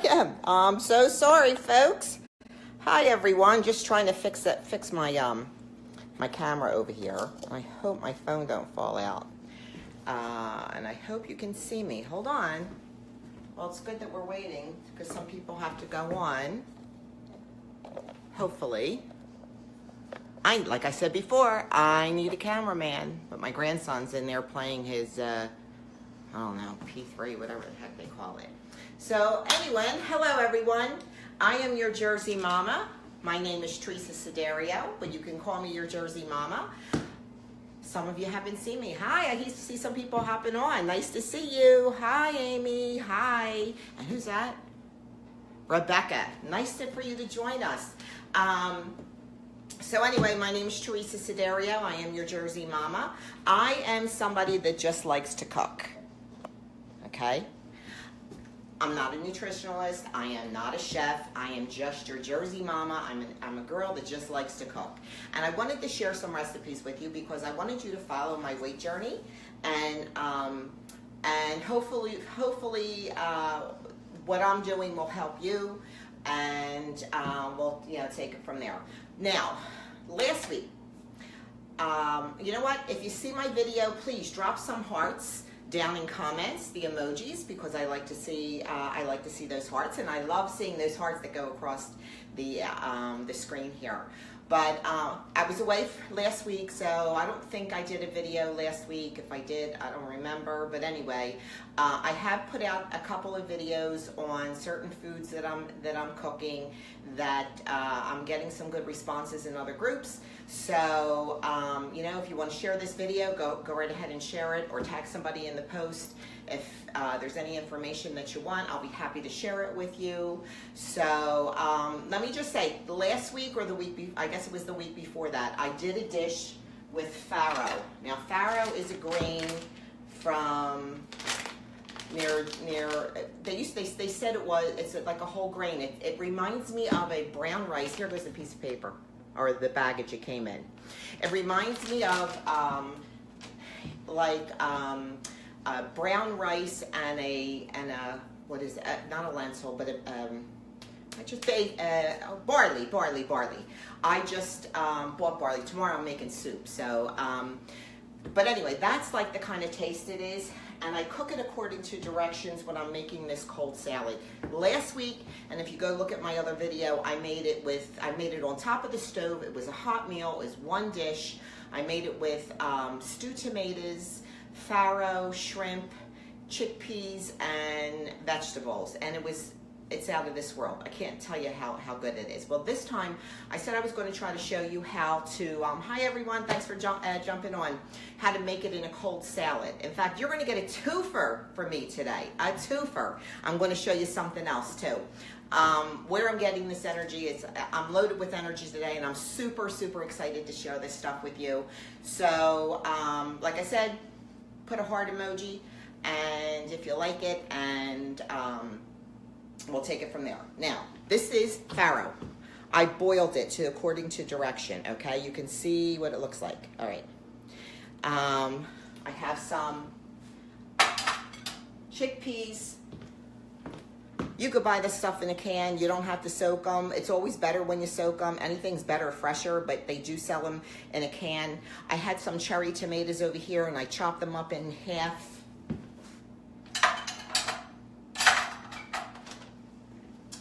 am. I'm so sorry, folks. Hi, everyone. Just trying to fix my my camera over here. I hope my phone don't fall out. And I hope you can see me. Hold on. Well, it's good that we're waiting because some people have to go on. Hopefully. Like I said before, I need a cameraman, but my grandson's in there playing his, I don't know, P3, whatever the heck they call it. So anyway, hello everyone. I am your Jersey Mama. My name is Teresa Siderio, but you can call me your Jersey Mama. Some of you haven't seen me. Hi, I used to see some people hopping on. Nice to see you. Hi, Amy. Hi. And who's that? Rebecca. Nice for you to join us. So anyway, my name is Teresa Siderio. I am your Jersey Mama. I am somebody that just likes to cook. Okay? I'm not a nutritionalist. I am not a chef. I am just your Jersey Mama. I'm a girl that just likes to cook. And I wanted to share some recipes with you because I wanted you to follow my weight journey, and hopefully what I'm doing will help you, and we'll take it from there. Now, last week, you know what? If you see my video, please drop some hearts down in comments, the emojis, because I like to see those hearts, and I love seeing those hearts that go across the screen here. But I was away last week, so I don't think I did a video last week. If I did, I don't remember. But anyway, I have put out a couple of videos on certain foods that I'm cooking that I'm getting some good responses in other groups. So if you want to share this video, go right ahead and share it, or tag somebody in the post. If there's any information that you want, I'll be happy to share it with you. So let me just say, last week or the week, I guess it was the week before that, I did a dish with farro. Now, farro is a grain from near. They said it's like a whole grain. It reminds me of a brown rice. Here goes the piece of paper, or the baggage it came in. It reminds me of brown rice and a what is it? Not a lentil, but barley. I just bought barley. Tomorrow I'm making soup. So, but anyway, that's like the kind of taste it is. And I cook it according to directions when I'm making this cold salad. Last week, and if you go look at my other video, I made it on top of the stove. It was a hot meal. It was one dish. I made it with stewed tomatoes, farro, shrimp, chickpeas, and vegetables. And it's out of this world. I can't tell you how good it is. Well, this time I said I was going to try to show you how to, hi everyone, thanks for jumping on, how to make it in a cold salad. In fact, you're going to get a twofer for me today, a twofer. I'm going to show you something else too. Where I'm getting this energy is, I'm loaded with energy today, and I'm super, super excited to share this stuff with you. So, like I said, put a heart emoji, and if you like it, and we'll take it from there. Now, this is farro. I boiled it according to direction, okay? You can see what it looks like. All right. I have some chickpeas. You could buy this stuff in a can. You don't have to soak them. It's always better when you soak them. Anything's better, fresher, but they do sell them in a can. I had some cherry tomatoes over here, and I chopped them up in half.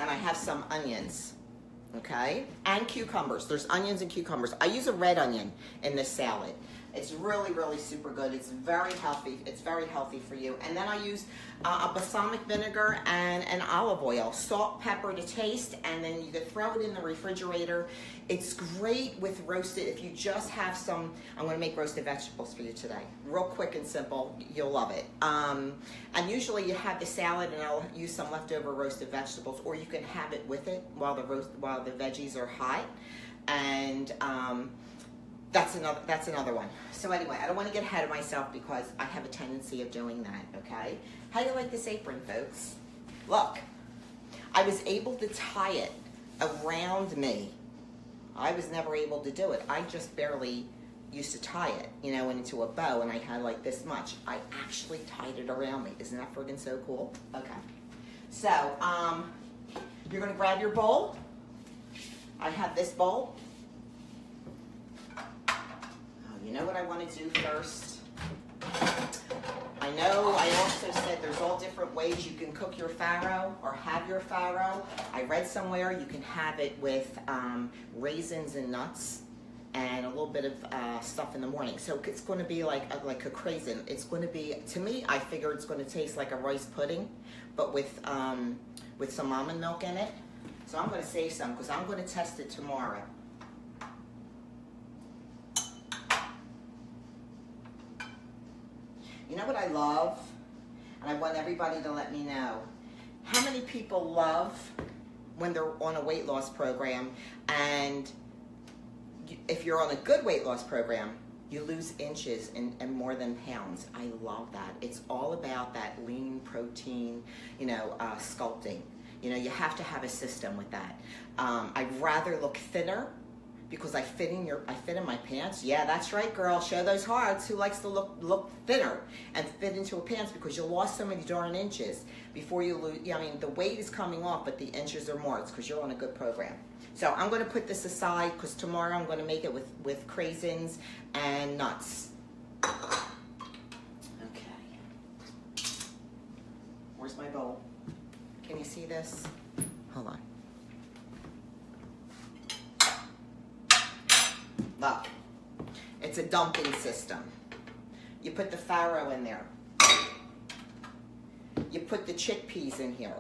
And I have some onions, okay? And cucumbers. There's onions and cucumbers. I use a red onion in this salad. It's really, really super good. It's very healthy. It's very healthy for you. And then I use a balsamic vinegar and an olive oil, salt, pepper to taste, and then you could throw it in the refrigerator. It's great with roasted, if you just have some, I'm gonna make roasted vegetables for you today. Real quick and simple, you'll love it. And usually you have the salad, and I'll use some leftover roasted vegetables, or you can have it with it while the veggies are hot. And that's another one. So anyway, I don't want to get ahead of myself because I have a tendency of doing that, okay? How do you like this apron, folks? Look, I was able to tie it around me. I was never able to do it. I just barely used to tie it, into a bow, and I had like this much. I actually tied it around me. Isn't that friggin' so cool? Okay. So, You're gonna grab your bowl. I have this bowl. Oh, you know what I want to do first? I know I also said there's all different ways you can cook your farro or have your farro. I read somewhere you can have it with raisins and nuts and a little bit of stuff in the morning. So it's going to be like a craisin. It's going to be, to me, I figure it's going to taste like a rice pudding, but with some almond milk in it. So I'm going to save some because I'm going to test it tomorrow. You know what I love? And I want everybody to let me know. How many people love when they're on a weight loss program, and if you're on a good weight loss program, you lose inches and more than pounds. I love that. It's all about that lean protein, sculpting. You have to have a system with that. I'd rather look thinner because I fit in my pants. Yeah, that's right, girl. Show those hearts. Who likes to look thinner and fit into a pants because you lost so many darn inches before you lose. The weight is coming off, but the inches are more. It's because you're on a good program. So I'm going to put this aside because tomorrow I'm going to make it with craisins and nuts. Okay. Where's my bowl? Can you see this? Hold on. Look, it's a dumping system. You put the farro in there. You put the chickpeas in here.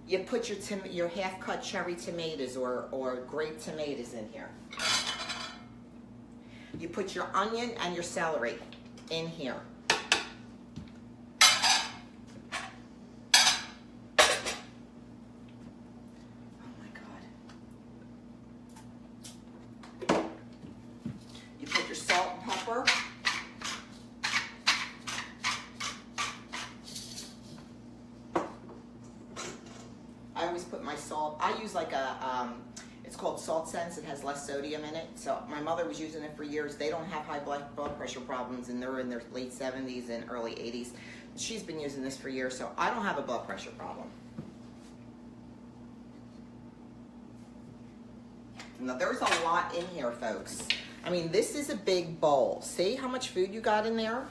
You put your half-cut cherry tomatoes or grape tomatoes in here. You put your onion and your celery in here. I always put my salt. I use like it's called Salt Sense. It has less sodium in it. So my mother was using it for years. They don't have high blood pressure problems, and they're in their late 70s and early 80s. She's been using this for years, so I don't have a blood pressure problem. Now there's a lot in here, folks. I mean, this is a big bowl. See how much food you got in there?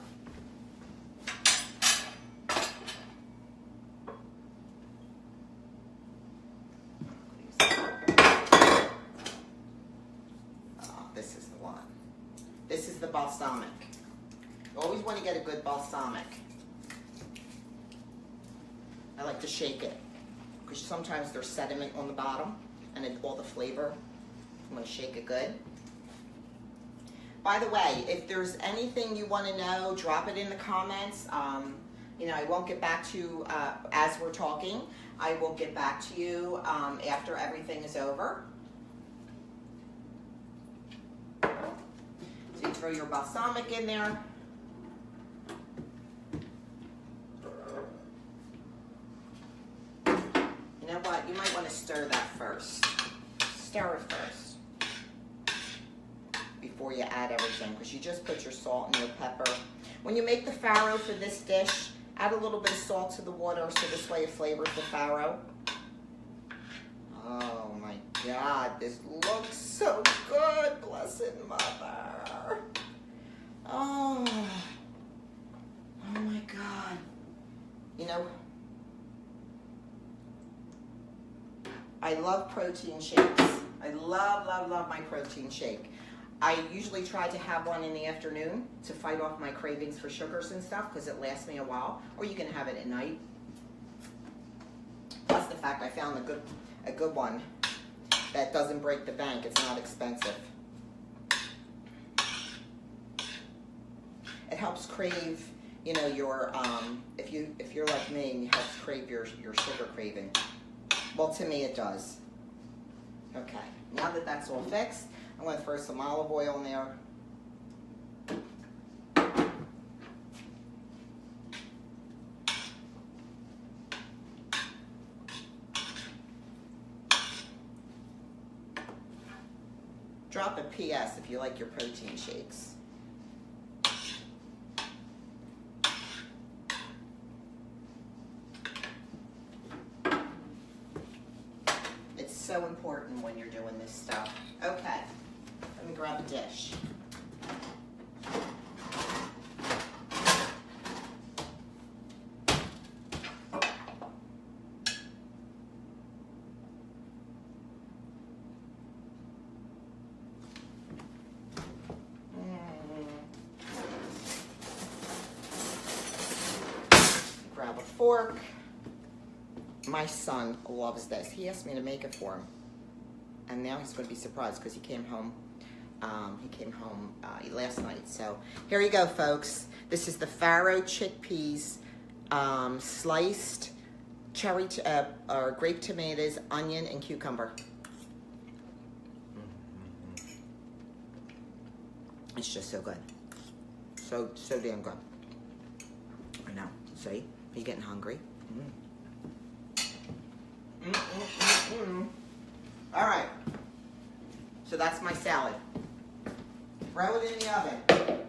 This is the one. This is the balsamic. You always want to get a good balsamic. I like to shake it because sometimes there's sediment on the bottom and all the flavor. I'm going to shake it good. By the way, if there's anything you want to know, drop it in the comments. I won't get back to you as we're talking. I will get back to you after everything is over. So you throw your balsamic in there. You know what? You might want to stir that first. Stir it first before you add everything, because you just put your salt and your pepper. When you make the farro for this dish, add a little bit of salt to the water so this way it flavors the farro. Oh my God, this looks so good, blessed mother. Oh my God. I love protein shakes. I love my protein shake. I usually try to have one in the afternoon to fight off my cravings for sugars and stuff because it lasts me a while. Or you can have it at night. Plus the fact I found a good one that doesn't break the bank. It's not expensive. It helps crave, your if you're like me, it helps crave your sugar craving. Well, to me it does. Okay, now that that's all fixed, I'm going to throw some olive oil in there. Drop a PS if you like your protein shakes. so important when you're doing this stuff. Okay, let me grab a dish. Grab a fork. My son loves this. He asked me to make it for him, and now he's going to be surprised because he came home. Last night. So here you go, folks. This is the Farro chickpeas, sliced cherry or grape tomatoes, onion, and cucumber. It's just so good. So damn good. I know. See? Are you getting hungry? All right. So that's my salad. Throw it in the oven.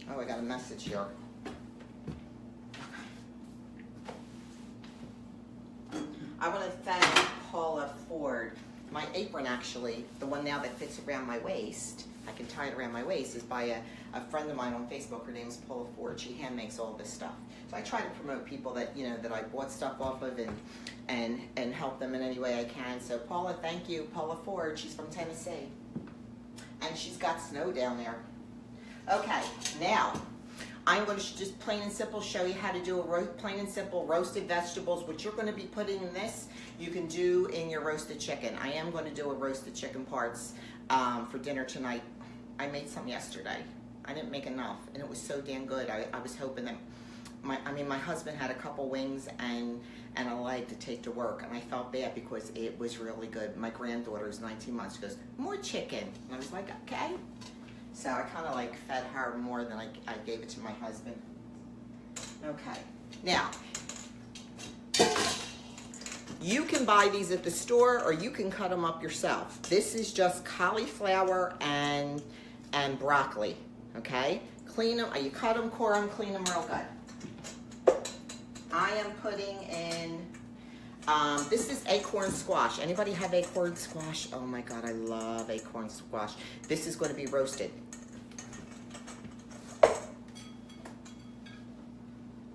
Oh, I got a message here. I want to thank Paula Ford. My apron, actually, the one now that fits around my waist, I can tie it around my waist, is by a friend of mine on Facebook. Her name is Paula Ford. She hand makes all this stuff. So I try to promote people that, you know, that I bought stuff off of and help them in any way I can. So Paula, thank you. Paula Ford, she's from Tennessee. And she's got snow down there. Okay, now I'm going to just plain and simple show you how to do a plain and simple roasted vegetables. What you're going to be putting in this, you can do in your roasted chicken. I am going to do a roasted chicken parts for dinner tonight. I made some yesterday. I didn't make enough, and it was so damn good. I was hoping that my husband had a couple wings and a leg to take to work, and I felt bad because it was really good. My granddaughter is 19 months. She goes, more chicken. And I was like, okay. So I kind of like fed her more than I gave it to my husband. Okay. Now, you can buy these at the store or you can cut them up yourself. This is just cauliflower and broccoli, okay? Clean them, you cut them, core them, clean them real good. I am putting in, this is acorn squash. Anybody have acorn squash? Oh my God, I love acorn squash. This is going to be roasted.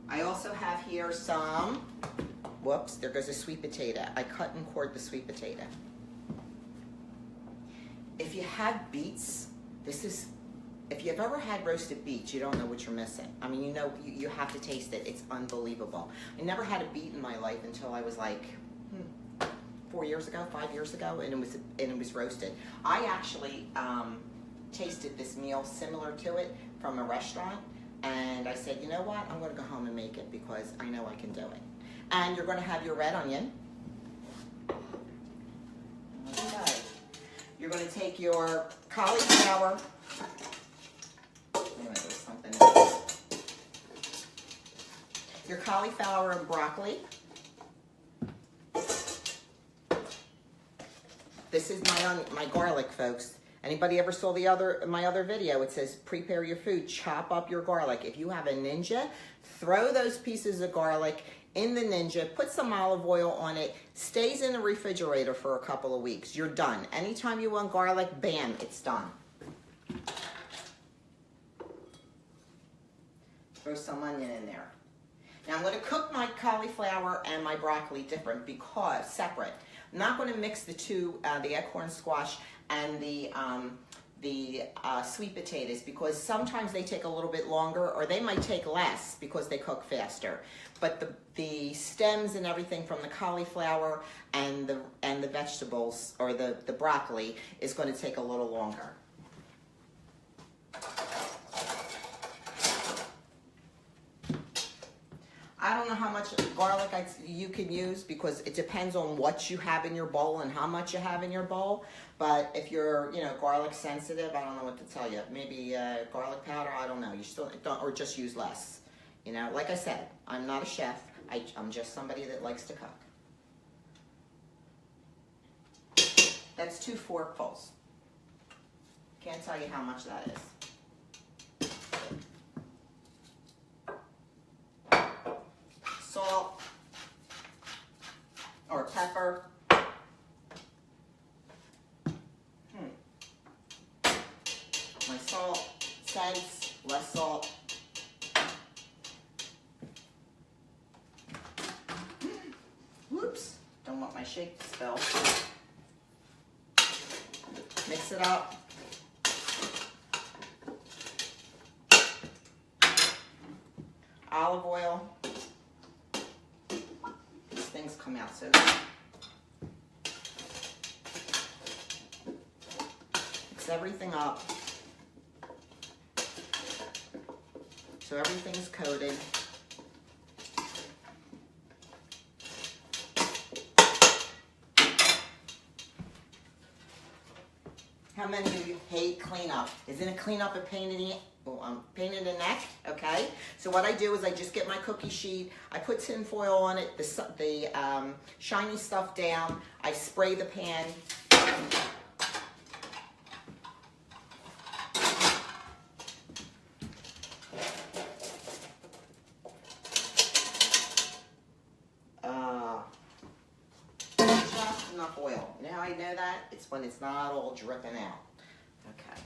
I also have here some, whoops, there goes a sweet potato. I cut and cored the sweet potato. If you have beets, if you've ever had roasted beets, you don't know what you're missing. I mean, you know, you have to taste it. It's unbelievable. I never had a beet in my life until I was like 5 years ago, and it was roasted. I actually tasted this meal similar to it from a restaurant, and I said, you know what? I'm going to go home and make it because I know I can do it. And you're going to have your red onion. Okay. You're going to take your cauliflower. Your cauliflower and broccoli. This is my garlic, folks. Anybody ever saw my other video? It says prepare your food, chop up your garlic. If you have a Ninja, throw those pieces of garlic in the Ninja, put some olive oil on it, stays in the refrigerator for a couple of weeks. You're done. Anytime you want garlic, bam, it's done. Throw some onion in there. Now I'm going to cook my cauliflower and my broccoli separate. I'm not going to mix the two, the acorn squash and the sweet potatoes, because sometimes they take a little bit longer, or they might take less because they cook faster. But the stems and everything from the cauliflower and the vegetables, or the broccoli, is going to take a little longer. I don't know how much garlic you can use, because it depends on what you have in your bowl and how much you have in your bowl. But if you're, garlic sensitive, I don't know what to tell you. Maybe garlic powder, I don't know. You still don't, or just use less. Like I said, I'm not a chef. I'm just somebody that likes to cook. That's 2 forkfuls. Can't tell you how much that is. Salt or pepper. eggs, less salt. Whoops, don't want my shake to spill. Mix it up. Olive oil. These things come out so good. Mix everything up so everything's coated. How many of you hate cleanup? Isn't a cleanup a pain in the neck? Okay. So what I do is I just get my cookie sheet. I put tin foil on it. The shiny stuff down. I spray the pan. Just enough oil. You know how I know that? It's when it's not all dripping out. Okay.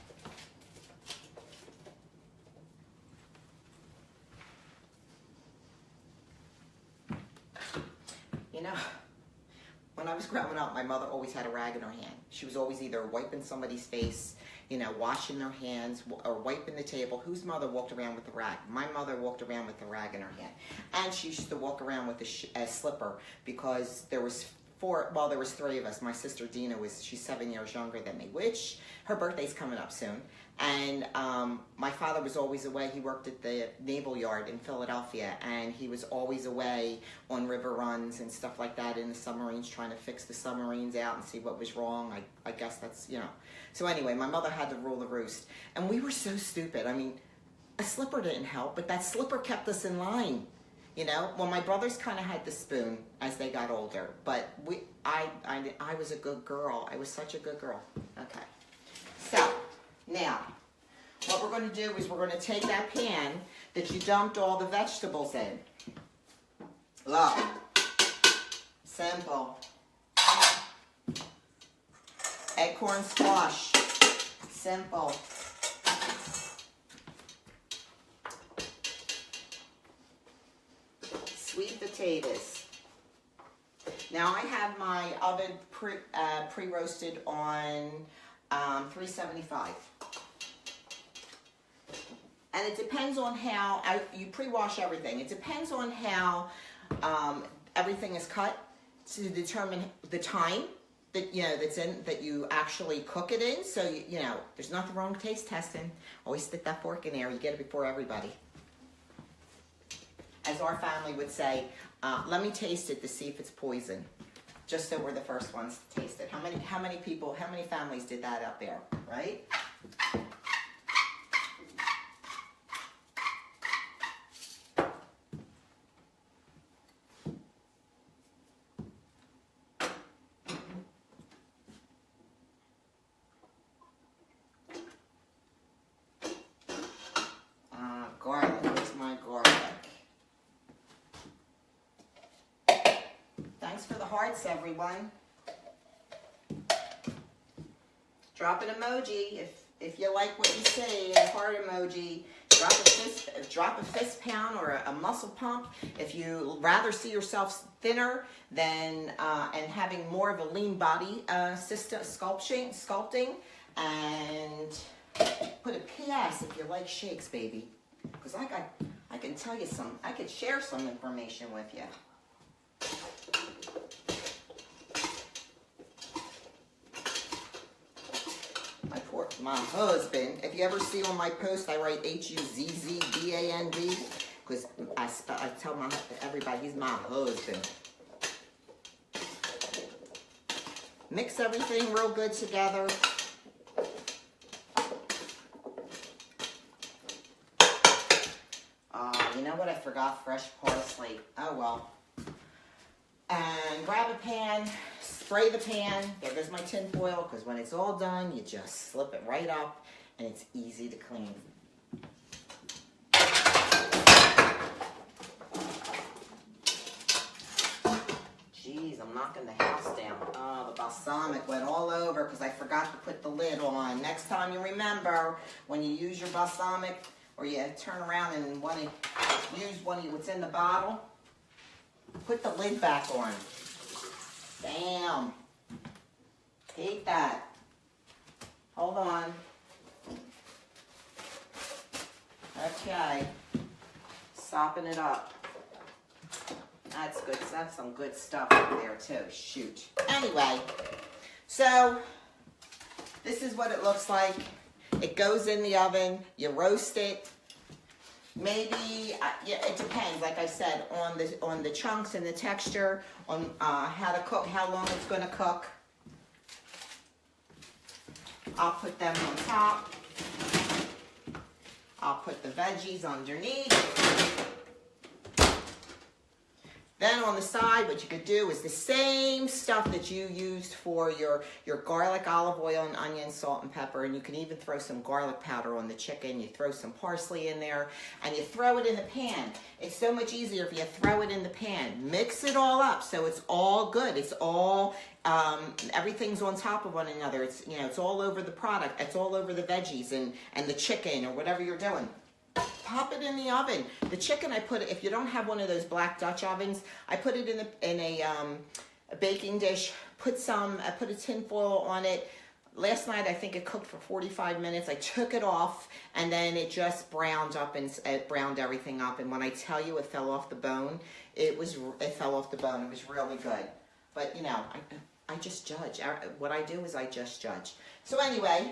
You know, when I was growing up, my mother always had a rag in her hand. She was always either wiping somebody's face, you know, washing their hands, or wiping the table. Whose mother walked around with a rag? My mother walked around with a rag in her hand. And she used to walk around with a slipper because there was there was three of us. My sister Dina she's 7 years younger than me, which her birthday's coming up soon. And my father was always away. He worked at the Naval Yard in Philadelphia, and he was always away on river runs and stuff like that in the submarines, trying to fix the submarines out and see what was wrong. I guess that's, you know. So anyway, my mother had to rule the roost. And we were so stupid. I mean, a slipper didn't help, but that slipper kept us in line. You know, well, my brothers kind of had the spoon as they got older, but I was a good girl. I was such a good girl. Okay. So, now, what we're going to do is we're going to take that pan that you dumped all the vegetables in. Look. Simple. Acorn squash. Simple. Sweet potatoes. Now I have my oven pre-roasted on 375. And it depends on how, you pre-wash everything. It depends on how everything is cut to determine the time that, you know, that you actually cook it in. So, you know, there's nothing wrong with taste testing. Always stick that fork in there. You get it before everybody. As our family would say, let me taste it to see if it's poison. Just so we're the first ones to taste it. How many people, how many families did that out there, right? Garlic, where's my garlic? Thanks for the hearts, everyone. Drop an emoji if you like what you see, a heart emoji. Drop a fist pound or a muscle pump if you rather see yourself thinner than and having more of a lean body system sculpting. And put a PS if you like shakes, baby. Because I can tell you I could share some information with you. My husband, if you ever see on my post, I write Huzzband, because I tell everybody he's my husband. Mix everything real good together. You know what? I forgot fresh parsley. Oh well. And grab a pan. Spray the pan. There goes my tin foil, because when it's all done, you just slip it right up, and it's easy to clean. Jeez, I'm knocking the house down. Oh, the balsamic went all over because I forgot to put the lid on. Next time you remember, when you use your balsamic, or you turn around and want to use what's in the bottle, put the lid back on. Damn. Hate that. Hold on. Okay. Sopping it up. That's good. That's some good stuff up there too. Shoot. Anyway, so this is what it looks like. It goes in the oven. You roast it. Maybe yeah, it depends. Like I said, on the chunks and the texture, on how to cook, how long it's going to cook. I'll put them on top. I'll put the veggies underneath. Then on the side, what you could do is the same stuff that you used for your garlic, olive oil, and onion, salt, and pepper. And you can even throw some garlic powder on the chicken. You throw some parsley in there, and you throw it in the pan. It's so much easier if you throw it in the pan. Mix it all up so it's all good. It's all, everything's on top of one another. It's, you know, it's all over the product. It's all over the veggies and the chicken or whatever you're doing. Pop it in the oven. The chicken, I put it, if you don't have one of those black Dutch ovens, I put it in a baking dish. I put a tin foil on it. Last night, I think it cooked for 45 minutes. I took it off, and then it just browned up, and it browned everything up. And when I tell you it fell off the bone, it fell off the bone. It was really good. But, you know, I just judge. What I do is I just judge. So anyway,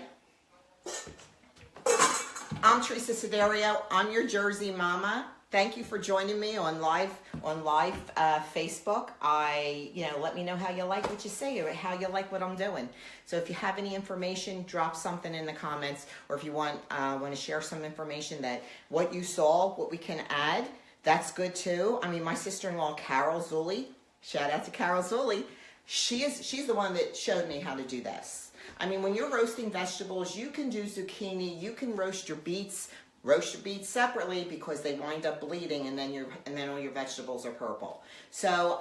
I'm Teresa Siderio. I'm your Jersey mama. Thank you for joining me on live Facebook. Let me know how you like what you say or how you like what I'm doing. So if you have any information, drop something in the comments, or if you want to share some information that what you saw, what we can add, that's good too. I mean, my sister-in-law Carol Zulli, shout out to Carol Zulli. She's the one that showed me how to do this. I mean, when you're roasting vegetables, you can do zucchini, you can roast your beets. Roast your beets separately because they wind up bleeding, and then all your vegetables are purple. So,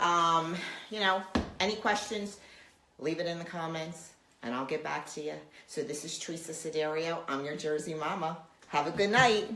any questions, leave it in the comments, and I'll get back to you. So this is Teresa Siderio. I'm your Jersey mama. Have a good night.